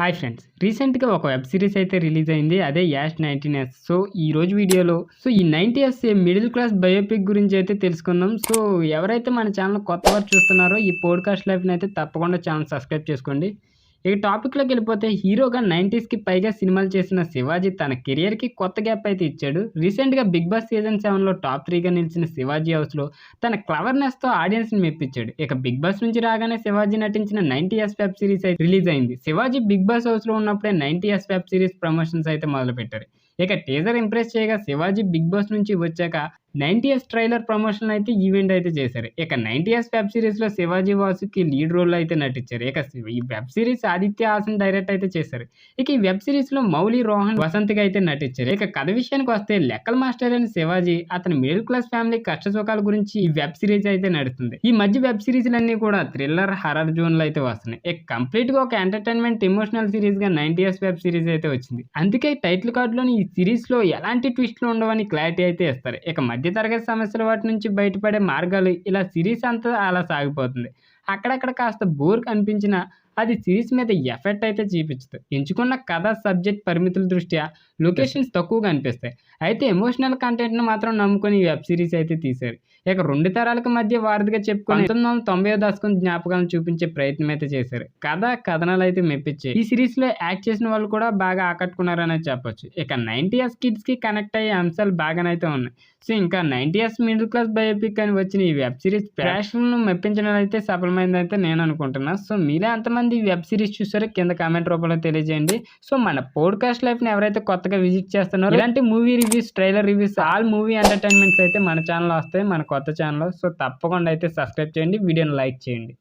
Hi friends, రీసెంట్‌గా ఒక web series అయితే రిలీజ్ అయింది. అదే 'యాష్ 19s'. సో, ఈ రోజు వీడియోలో ఈ 90s మిడిల్ క్లాస్ బయోపిక్ గురించి అయితే తెలుసుకుందాం. సో, ఎవరైతే మన ఛానెల్ కొత్తవారు చూస్తున్నారో ఈ పోడ్‌కాస్ట్ లైఫ్‌నైతే తప్పకుండా ఛానెల్ సబ్స్క్రైబ్ చేసుకోండి. ఇక టాపిక్‌లోకెళ్ళిపోతే హీరోగా 90స్‌కి పైగా సినిమాలు చేసిన శివాజీ తన కెరియర్‌కి కొత్త గ్యాప్ అయితే ఇచ్చాడు. రీసెంట్‌గా 'బిగ్ బాస్' సీజన్ 7లో టాప్ 3గా నిలిచిన శివాజీ హౌస్‌లో తన క్లెవర్‌నెస్‌తో ఆడియన్స్‌ని మెప్పించాడు. ఇక 'బిగ్ బాస్' నుంచి రాగానే శివాజీ నటించిన 90s వెబ్ సీరీస్ అయితే రిలీజ్ అయింది. శివాజీ 'బిగ్ బాస్' హౌస్‌లో ఉన్నప్పుడే 90s వెబ్ సీరీస్ ప్రమోషన్స్ అయితే మొదలుపెట్టారు. ఇక టీజర్ ఇంప్రెస్ చేయగా శివాజీ 'బిగ్ బాస్' నుంచి వచ్చాక 90s ట్రైలర్ ప్రమోషన్ అయితే ఈవెంట్ అయితే చేశారు. ఇక 90s వెబ్ సీరీస్‌లో శివాజీ వాసుకి లీడ్ రోల్‌లో అయితే నటించారు. ఇక ఈ web series Aditya Hasan direct అయితే చేశారు. ఇక ఈ వెబ్ సీరీస్‌లో మౌలి, రోహన్, వసంత్‌గా అయితే నటించారు. ఇక కథ విషయానికి వస్తే లెక్కల మాస్టర్ అయిన శివాజీ అతని మిడిల్ క్లాస్ ఫ్యామిలీ కష్టసుఖాల గురించి ఈ వెబ్ సీరీస్ అయితే నడుస్తుంది. ఈ మధ్య వెబ్ సిరీస్‌లన్నీ కూడా థ్రిల్లర్, హర్రర్ జోన్‌లో అయితే వస్తున్నాయి. ఇక కంప్లీట్‌గా ఒక ఎంటర్‌టైన్‌మెంట్ ఎమోషనల్ సీరీస్‌గా 90s వెబ్ సీరీస్ అయితే వచ్చింది. అందుకే టైటిల్ కార్డ్‌లోని ఈ సీరీస్‌లో ఎలాంటి ట్విస్ట్‌లు ఉండవని క్లారిటీ అయితే ఇస్తారు. ఇక మధ్య తరగతి సమస్యల వాటి నుంచి బయటపడే మార్గాలు ఇలా సిరీస్ అంతా అలా సాగిపోతుంది. అక్కడక్కడ కాస్త బోర్ అనిపించినా అది సిరీస్ మీద ఎఫెక్ట్ అయితే చూపించదు. ఎంచుకున్న కథ, సబ్జెక్ట్ పరిమితుల దృష్ట్యా లొకేషన్స్ తక్కువగా అనిపిస్తాయి. అయితే ఎమోషనల్ కంటెంట్‌ని మాత్రం నమ్ముకొని ఈ వెబ్ సీరీస్ అయితే తీశారు. ఇక 2 తరాలకు మధ్య వారధిగా చెప్పుకొని 1990వ దశకం జ్ఞాపకాలను చూపించే ప్రయత్నం అయితే చేశారు. కథ, కథనాలు అయితే మెప్పించాయి. ఈ సిరీస్‌లో యాక్ట్ చేసిన వాళ్ళు కూడా బాగా ఆకట్టుకున్నారనే చెప్పొచ్చు. ఇక 90s కిడ్స్‌కి కనెక్ట్ అయ్యే అంశాలు బాగానైతే ఉన్నాయి. సో, ఇంకా 90s మిడిల్ క్లాస్ బయోపిక్ అని వచ్చిన ఈ వెబ్ సీరీస్ ప్రేక్షకులను మెప్పించడం అయితే సఫలమైందైతే నేను అనుకుంటున్నా. సో, మీలో ఎంతమంది ఈ వెబ్ సీరీస్ చూసారో కింద కామెంట్ రూపంలో తెలియజేయండి. సో, మన పోడ్‌కాస్ట్ లైఫ్‌ని ఎవరైతే కొత్తగా విజిట్ చేస్తున్నారో ఇలాంటి movie reviews, trailer reviews, all movie entertainments అయితే మన ఛానెల్‌లో వస్తాయి. మన కొత్త ఛానెల్‌లో. సో, తప్పకుండా అయితే సబ్స్క్రైబ్ చేయండి. వీడియోని లైక్ చేయండి.